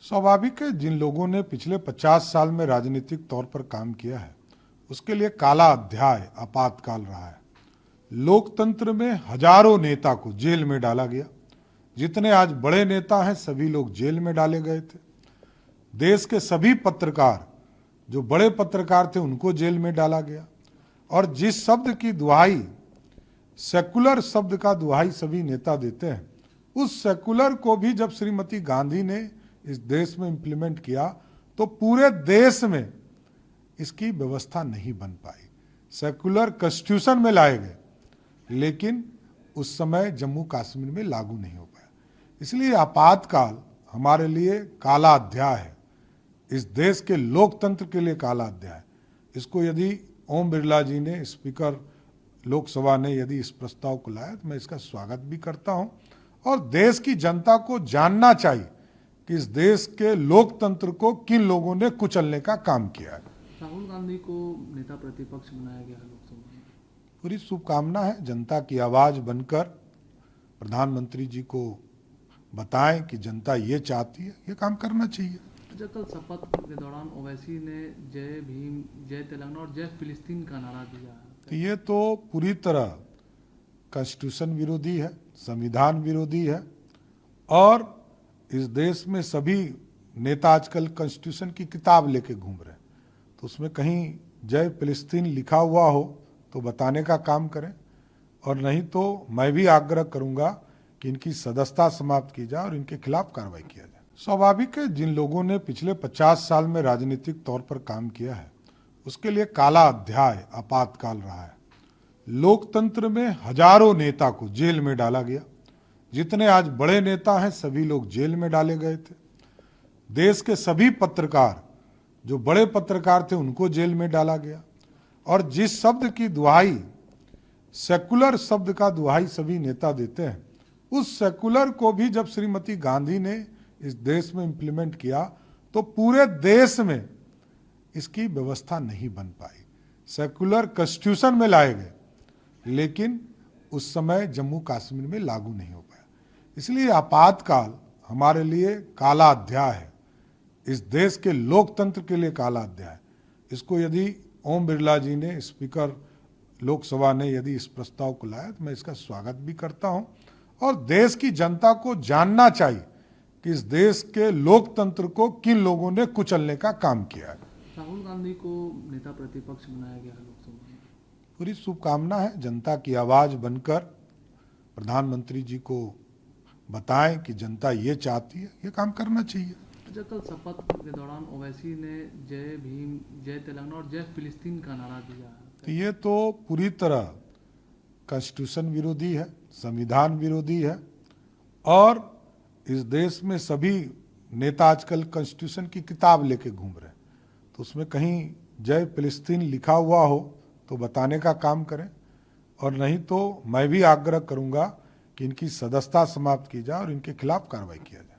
स्वाभाविक है, जिन लोगों ने पिछले 50 साल में राजनीतिक तौर पर काम किया है उसके लिए काला अध्याय आपातकाल रहा है। लोकतंत्र में हजारों नेता को जेल में डाला गया। जितने आज बड़े नेता हैं सभी लोग जेल में डाले गए थे। देश के सभी पत्रकार, जो बड़े पत्रकार थे, उनको जेल में डाला गया। और जिस शब्द की दुहाई, सेकुलर शब्द का दुहाई सभी नेता देते हैं, उस सेकुलर को भी जब श्रीमती गांधी ने इस देश में इंप्लीमेंट किया तो पूरे देश में इसकी व्यवस्था नहीं बन पाई। सेकुलर कॉन्स्टिट्यूशन में लाए गए लेकिन उस समय जम्मू कश्मीर में लागू नहीं हो पाया। इसलिए आपातकाल हमारे लिए काला अध्याय है, इस देश के लोकतंत्र के लिए काला अध्याय। इसको यदि ओम बिरला जी ने, स्पीकर लोकसभा ने, यदि इस प्रस्ताव को लाया तो मैं इसका स्वागत भी करता हूं। और देश की जनता को जानना चाहिए कि इस देश के लोकतंत्र को किन लोगों ने कुचलने का काम किया है। राहुल गांधी को नेता प्रतिपक्ष बनाया गया है लोकसभा में। पूरी शुभकामना है। जनता की आवाज बनकर प्रधानमंत्री जी को बताएं कि जनता ये चाहती है, ये काम करना चाहिए। अच्छा, कल शपथ के दौरान ओवैसी ने जय भीम, जय तेलंगाना और जय फिलिस्तीन का नारा दिया है। तो ये तो पूरी तरह कॉन्स्टिट्यूशन विरोधी है, संविधान विरोधी है। और इस देश में सभी नेता आजकल कॉन्स्टिट्यूशन की किताब लेके घूम रहे हैं, तो उसमें कहीं जय फिलिस्तीन लिखा हुआ हो तो बताने का काम करें, और नहीं तो मैं भी आग्रह करूंगा कि इनकी सदस्यता समाप्त की जाए और इनके खिलाफ कार्रवाई किया जाए। स्वाभाविक है, जिन लोगों ने पिछले 50 साल में राजनीतिक तौर पर काम किया है उसके लिए काला अध्याय आपातकाल रहा है। लोकतंत्र में हजारों नेता को जेल में डाला गया। जितने आज बड़े नेता हैं सभी लोग जेल में डाले गए थे। देश के सभी पत्रकार, जो बड़े पत्रकार थे, उनको जेल में डाला गया। और जिस शब्द की दुहाई, सेकुलर शब्द का दुहाई सभी नेता देते हैं, उस सेकुलर को भी जब श्रीमती गांधी ने इस देश में इंप्लीमेंट किया तो पूरे देश में इसकी व्यवस्था नहीं बन पाई। सेकुलर कॉन्स्टिट्यूशन में लाए गए लेकिन उस समय जम्मू कश्मीर में लागू नहीं हो पाया। इसलिए आपातकाल हमारे लिए काला अध्याय है, इस देश के लोकतंत्र के लिए काला अध्याय। इसको यदि ओम बिरला जी ने, स्पीकर लोकसभा ने, यदि इस प्रस्ताव को लाया तो मैं इसका स्वागत भी करता हूं। और देश की जनता को जानना चाहिए कि इस देश के लोकतंत्र को किन लोगों ने कुचलने का काम किया है। राहुल गांधी को नेता प्रतिपक्ष बनाया गया है लोकसभा में। पूरी शुभकामना है। जनता की आवाज बनकर प्रधानमंत्री जी को बताएं कि जनता ये चाहती है, ये काम करना चाहिए। अच्छा, कल शपथ के दौरान ओवैसी ने जय भीम, जय तेलंगाना और जय फिलिस्तीन का नारा दिया है। तो ये तो पूरी तरह कॉन्स्टिट्यूशन विरोधी है, संविधान विरोधी है। और इस देश में सभी नेता आजकल कॉन्स्टिट्यूशन की किताब लेके घूम रहे हैं, तो उसमें कहीं जय फिलिस्तीन लिखा हुआ हो तो बताने का काम करें, और नहीं तो मैं भी आग्रह करूंगा कि इनकी सदस्यता समाप्त की जाए और इनके खिलाफ कार्रवाई किया जाए।